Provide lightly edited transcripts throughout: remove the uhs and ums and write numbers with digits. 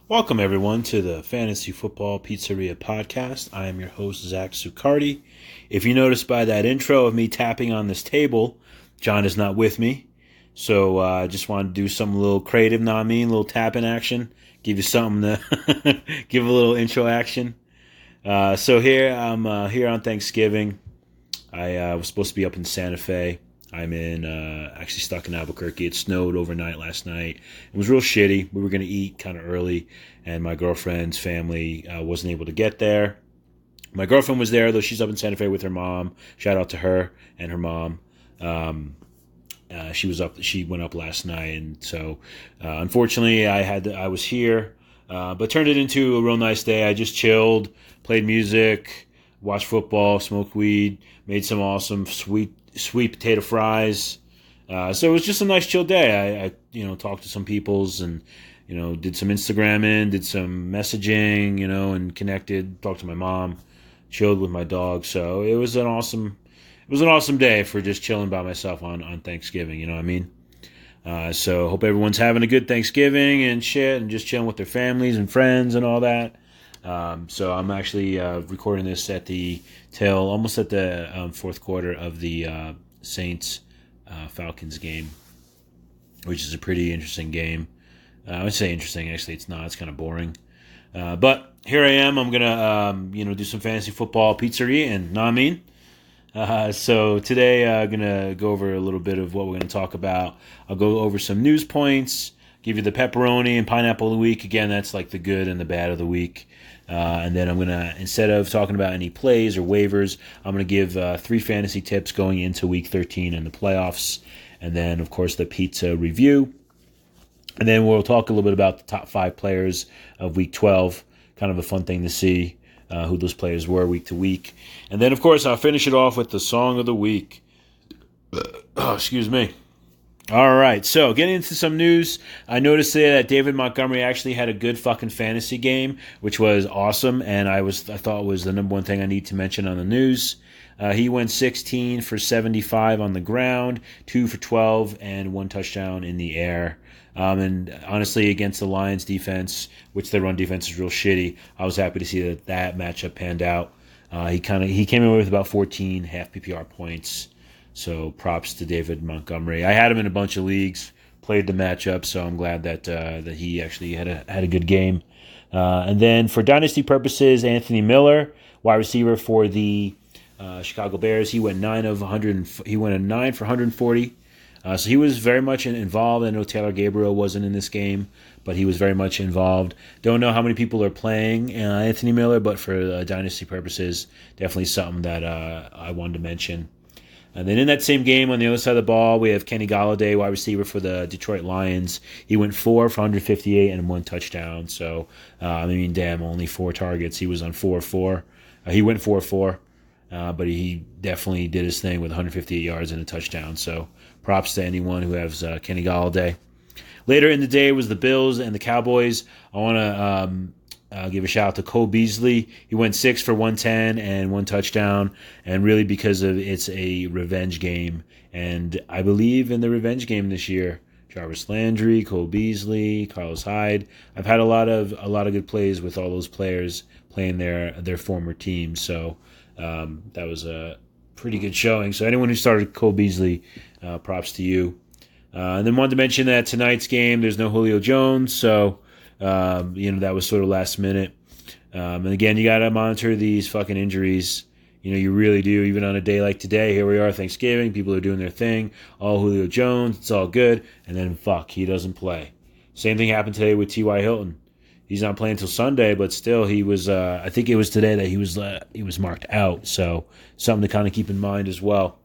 Welcome, everyone, to the Fantasy Football Pizzeria podcast. I am your host, Zach Sucardi. If you notice by that intro of me tapping on this table, John is not with me. So I just wanted to do some little creative, a little tapping action, give you something to give a little intro action. So here I'm here on Thanksgiving. I was supposed to be up in Santa Fe. I'm actually stuck in Albuquerque. It snowed overnight last night. It was real shitty. We were going to eat kind of early, and my girlfriend's family wasn't able to get there. My girlfriend was there, though. She's up in Santa Fe with her mom. Shout out to her and her mom. She was up. She went up last night, and so unfortunately, I was here, but turned it into a real nice day. I just chilled, played music, watched football, smoked weed, made some awesome sweet potato fries. So it was just a nice chill day. I talked to some peoples and, did some Instagramming, did some messaging, and connected, talked to my mom, chilled with my dog. So it was an awesome day for just chilling by myself on Thanksgiving. You know what I mean? So hope everyone's having a good Thanksgiving and shit and just chilling with their families and friends and all that. So I'm actually recording this almost at the fourth quarter of the Saints Falcons game, which is a pretty interesting game. I would say interesting. Actually, it's not. It's kind of boring. But here I am. I'm gonna do some fantasy football pizzeria and know what I mean. So today I'm gonna go over a little bit of what we're gonna talk about. I'll go over some news points. Give you the pepperoni and pineapple of the week. Again, that's like the good and the bad of the week. And then I'm going to, instead of talking about any plays or waivers, I'm going to give 3 fantasy tips going into Week 13 and the playoffs. And then, of course, the pizza review. And then we'll talk a little bit about the top 5 players of Week 12. Kind of a fun thing to see who those players were week to week. And then, of course, I'll finish it off with the song of the week. Excuse me. All right, so getting into some news, I noticed today that David Montgomery actually had a good fucking fantasy game, which was awesome, and I thought was the number one thing I need to mention on the news. He went 16 for 75 on the ground, 2 for 12, and 1 touchdown in the air. And honestly, against the Lions defense, which their run defense is real shitty, I was happy to see that matchup panned out. He came in with about 14 half PPR points. So props to David Montgomery. I had him in a bunch of leagues, played the matchup, so I'm glad that he actually had a good game. And then for dynasty purposes, Anthony Miller, wide receiver for the Chicago Bears, he went 9 for 140. So he was very much involved. I know Taylor Gabriel wasn't in this game, but he was very much involved. Don't know how many people are playing Anthony Miller, but for dynasty purposes, definitely something that I wanted to mention. And then in that same game, on the other side of the ball, we have Kenny Golladay, wide receiver for the Detroit Lions. He went 4 for 158 and 1 touchdown. So, only 4 targets. He was on 4-4. He went 4-4, but he definitely did his thing with 158 yards and a touchdown. So props to anyone who has Kenny Golladay. Later in the day was the Bills and the Cowboys. I want to give a shout out to Cole Beasley. He went 6 for 110 and 1 touchdown, and really because of it's a revenge game. And I believe in the revenge game this year. Jarvis Landry, Cole Beasley, Carlos Hyde. I've had a lot of good plays with all those players playing their former teams. So that was a pretty good showing. So anyone who started Cole Beasley, props to you. And then wanted to mention that tonight's game, there's no Julio Jones, so that was sort of last minute. And again, you got to monitor these fucking injuries. You really do. Even on a day like today, here we are, Thanksgiving, people are doing their thing. All Julio Jones, it's all good. And then, he doesn't play. Same thing happened today with T.Y. Hilton. He's not playing until Sunday, but still, he was, I think it was today that he was marked out. So something to kind of keep in mind as well.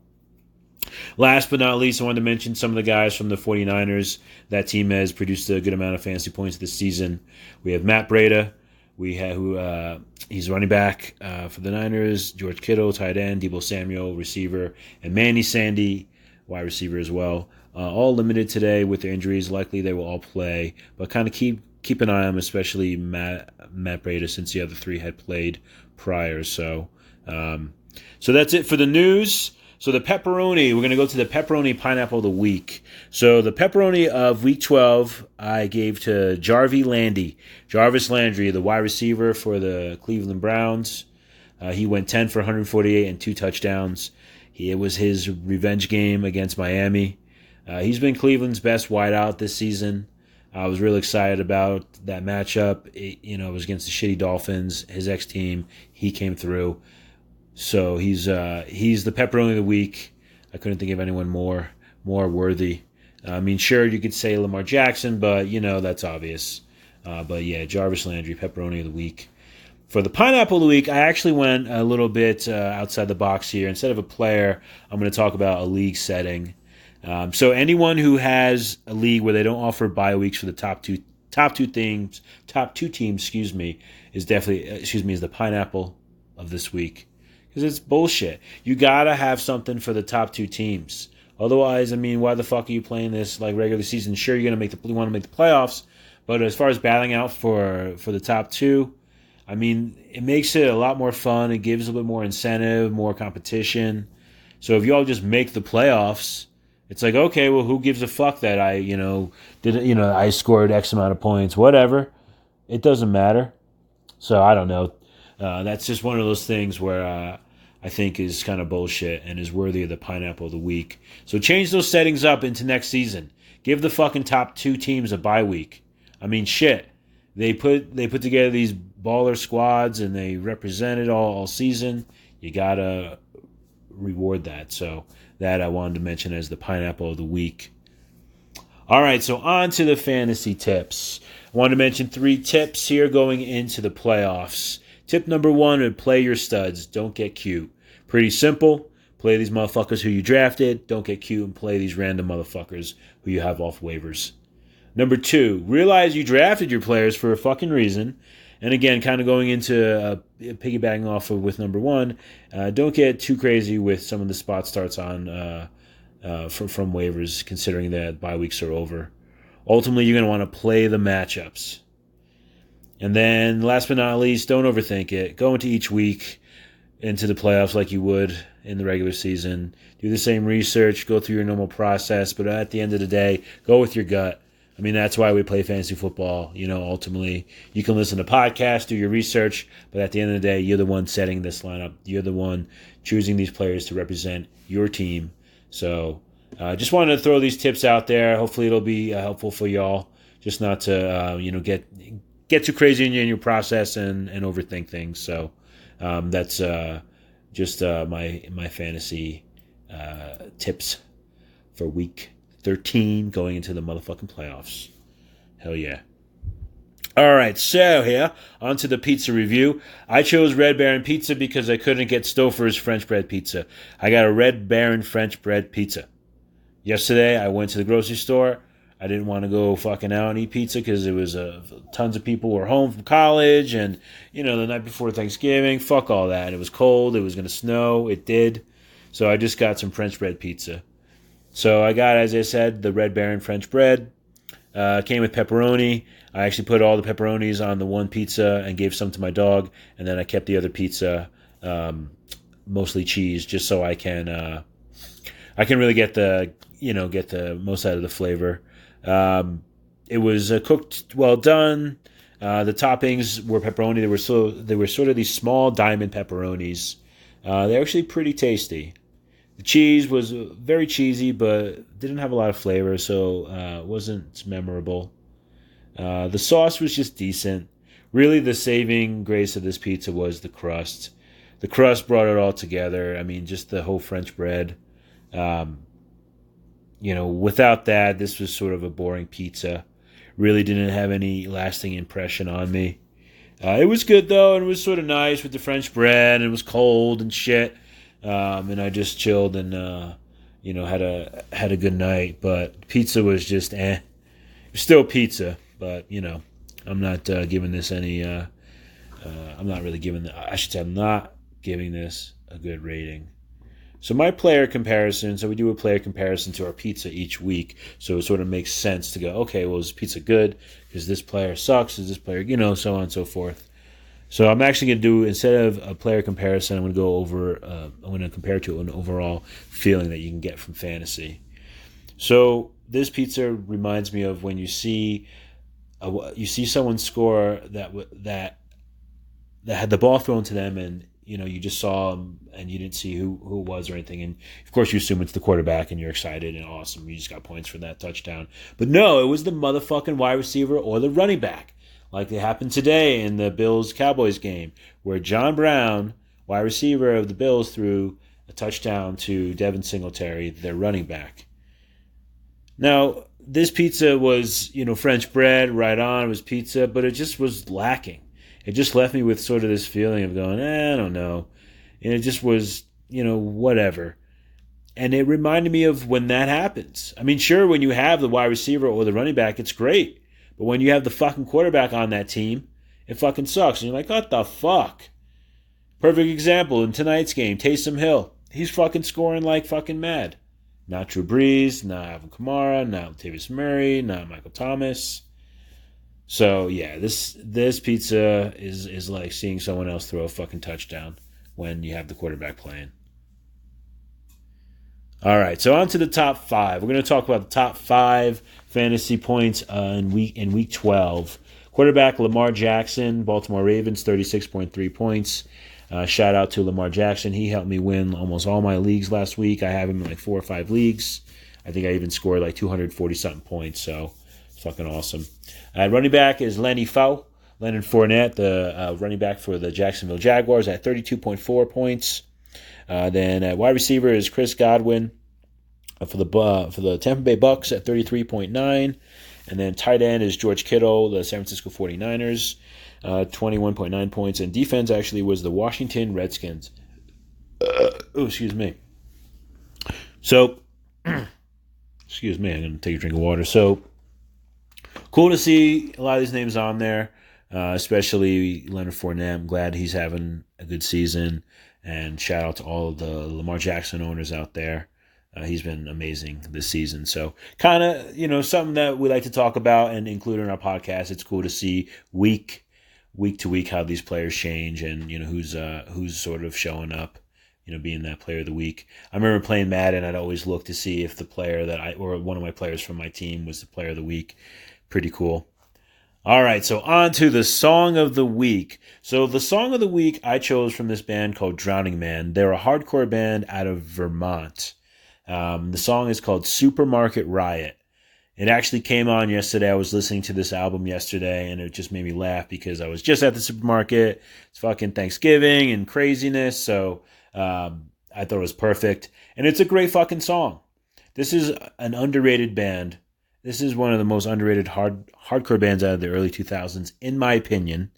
Last but not least, I wanted to mention some of the guys from the 49ers. That team has produced a good amount of fantasy points this season. We have Matt Breida. He's running back for the Niners. George Kittle, tight end. Deebo Samuel, receiver. And Manny Sandy, wide receiver as well. All limited today with their injuries. Likely they will all play. But kind of keep an eye on them, especially Matt Breida, since the other 3 had played prior. So that's it for the news. So the pepperoni, we're going to go to the pepperoni pineapple of the week. So the pepperoni of week 12, I gave to Jarvis Landry, the wide receiver for the Cleveland Browns. He went 10 for 148 and 2 touchdowns. It was his revenge game against Miami. He's been Cleveland's best wideout this season. I was really excited about that matchup. It was against the shitty Dolphins, his ex-team. He came through. So he's the pepperoni of the week. I couldn't think of anyone more worthy. I mean, sure, you could say Lamar Jackson, but, that's obvious. But, yeah, Jarvis Landry, pepperoni of the week. For the pineapple of the week, I actually went a little bit outside the box here. Instead of a player, I'm going to talk about a league setting. So anyone who has a league where they don't offer bye weeks for the top two teams, is definitely is the pineapple of this week, because it's bullshit. You gotta have something for the top 2 teams. Otherwise, I mean, why the fuck are you playing this like regular season? Sure, you want to make the playoffs, but as far as battling out for the top 2, I mean, it makes it a lot more fun. It gives a bit more incentive, more competition. So if you all just make the playoffs, it's like, okay, well, who gives a fuck that I scored X amount of points, whatever. It doesn't matter. So I don't know. That's just one of those things where I think is kind of bullshit and is worthy of the pineapple of the week. So change those settings up into next season. Give the fucking top 2 teams a bye week. I mean, shit. They put together these baller squads and they represented all season. You gotta reward that. So that I wanted to mention as the pineapple of the week. All right, so on to the fantasy tips. I wanted to mention 3 tips here going into the playoffs. Tip number 1 would play your studs. Don't get cute. Pretty simple. Play these motherfuckers who you drafted. Don't get cute and play these random motherfuckers who you have off waivers. Number 2, realize you drafted your players for a fucking reason. And again, kind of going into piggybacking off of with number 1, don't get too crazy with some of the spot starts on from waivers, considering that bye weeks are over. Ultimately, you're going to want to play the matchups. And then, last but not least, don't overthink it. Go into each week into the playoffs like you would in the regular season. Do the same research, go through your normal process, but at the end of the day, go with your gut. I mean, that's why we play fantasy football. Ultimately, you can listen to podcasts, do your research, but at the end of the day, you're the one setting this lineup. You're the one choosing these players to represent your team. So just wanted to throw these tips out there. Hopefully, it'll be helpful for y'all. Just not to, get too crazy in your process and overthink things. So that's just my fantasy tips for week 13 going into the motherfucking playoffs. Hell yeah. All right, so here, on to the pizza review. I chose Red Baron Pizza because I couldn't get Stouffer's French bread pizza. I got a Red Baron French bread pizza. Yesterday, I went to the grocery store. I didn't want to go fucking out and eat pizza because it was tons of people were home from college and, the night before Thanksgiving. Fuck all that. It was cold. It was going to snow. It did. So I just got some French bread pizza. So I got, as I said, the Red Baron French bread. Came with pepperoni. I actually put all the pepperonis on the one pizza and gave some to my dog. And then I kept the other pizza, mostly cheese, just so I can really get the most out of the flavor. It was cooked well done. The toppings were pepperoni. They were sort of these small diamond pepperonis. They're actually pretty tasty. The cheese was very cheesy, but didn't have a lot of flavor, so it wasn't memorable. The sauce was just decent. Really, the saving grace of this pizza was the crust. The crust brought it all together. I mean, just the whole French bread. Without that, this was sort of a boring pizza. Really didn't have any lasting impression on me. It was good, though, and it was sort of nice with the French bread, and it was cold and shit. And I just chilled and, had a good night. But pizza was just It was still pizza, but, I'm not giving this any, I'm not giving this a good rating. So my player comparison, so we do a player comparison to our pizza each week. So it sort of makes sense to go, okay, well, is pizza good? Is this player sucks? Is this player, so on and so forth. So I'm actually going to do, instead of a player comparison, I'm going to go over, I'm going to compare it to an overall feeling that you can get from fantasy. So this pizza reminds me of when you see someone score that had the ball thrown to them, and you just saw them and you didn't see who it was or anything, and of course you assume it's the quarterback and you're excited and awesome, you just got points for that touchdown. But no, it was the motherfucking wide receiver or the running back, like it happened today in the Bills-Cowboys game, where John Brown, wide receiver of the Bills, threw a touchdown to Devin Singletary, their running back. Now, this pizza was, French bread, right on, it was pizza, but it just was lacking. It just left me with sort of this feeling of going, I don't know. And it just was, whatever. And it reminded me of when that happens. I mean, sure, when you have the wide receiver or the running back, it's great. But when you have the fucking quarterback on that team, it fucking sucks. And you're like, what the fuck? Perfect example in tonight's game, Taysom Hill. He's fucking scoring like fucking mad. Not Drew Brees, not Alvin Kamara, not Latavius Murray, not Michael Thomas. So, yeah, this pizza is like seeing someone else throw a fucking touchdown when you have the quarterback playing. All right, so on to the top 5. We're going to talk about the top 5 fantasy points in week 12. Quarterback Lamar Jackson, Baltimore Ravens, 36.3 points. Shout out to Lamar Jackson. He helped me win almost all my leagues last week. I have him in like 4 or 5 leagues. I think I even scored like 240-something points, so it's fucking awesome. Running back is Leonard Fournette, the running back for the Jacksonville Jaguars, at 32.4 points. Then at wide receiver is Chris Godwin for the Tampa Bay Bucks at 33.9. And then tight end is George Kittle, the San Francisco 49ers, 21.9 points. And defense actually was the Washington Redskins. Excuse me. So, excuse me, I'm going to take a drink of water. So, cool to see a lot of these names on there, especially Leonard Fournette. I'm glad he's having a good season. And shout out to all of the Lamar Jackson owners out there. He's been amazing this season. So kind of, something that we like to talk about and include in our podcast. It's cool to see week to week how these players change and, who's sort of showing up, being that player of the week. I remember playing Madden. I'd always look to see if the player or one of my players from my team was the player of the week. Pretty cool. All right, so on to the song of the week. So the song of the week I chose from this band called Drowningman. They're a hardcore band out of Vermont. The song is called Supermarket Riot. It actually came on yesterday. I was listening to this album yesterday, and it just made me laugh because I was just at the supermarket. It's fucking Thanksgiving and craziness, so I thought it was perfect. And it's a great fucking song. This is an underrated band. This is one of the most underrated hardcore bands out of the early 2000s, in my opinion.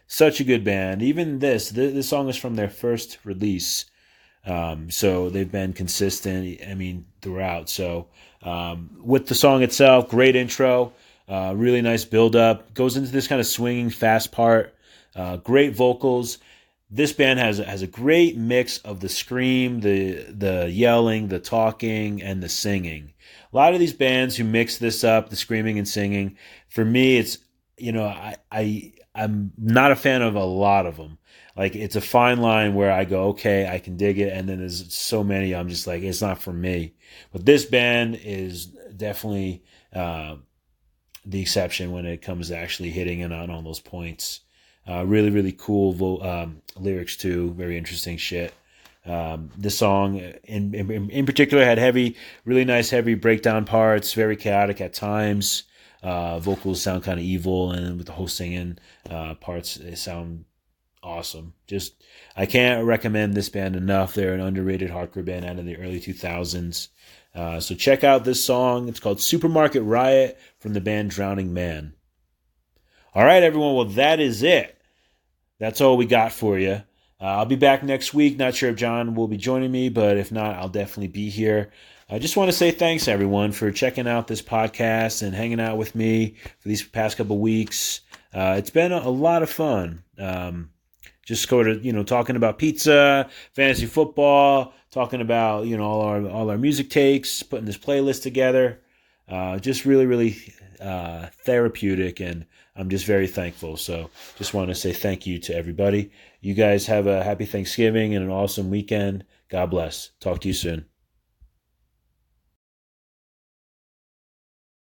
Such a good band. Even this song is from their first release. So they've been consistent, throughout. So with the song itself, great intro, really nice build-up. Goes into this kind of swinging, fast part. Great vocals. This band has a great mix of the scream, the yelling, the talking, and the singing. A lot of these bands who mix this up, the screaming and singing, for me, it's, I'm not a fan of a lot of them. Like, it's a fine line where I go, okay, I can dig it, and then there's so many, I'm just like, it's not for me. But this band is definitely the exception when it comes to actually hitting in on all those points. Really, really cool lyrics, too. Very interesting shit. This song in particular had really nice heavy breakdown parts, very chaotic at times. Vocals sound kind of evil, and with the whole singing parts, they sound awesome. Just, I can't recommend this band enough. They're an underrated hardcore band out of the early 2000s. So check out this song. It's called Supermarket Riot from the band Drowningman. All right, everyone. Well, that is it. That's all we got for you. I'll be back next week. Not sure if John will be joining me, but if not, I'll definitely be here. I just want to say thanks, everyone, for checking out this podcast and hanging out with me for these past couple weeks. It's been a lot of fun. Just sort of, talking about pizza, fantasy football, talking about, all our music takes, putting this playlist together. Just really, really therapeutic, and I'm just very thankful. So just want to say thank you to everybody. You guys have a happy Thanksgiving and an awesome weekend. God bless. Talk to you soon.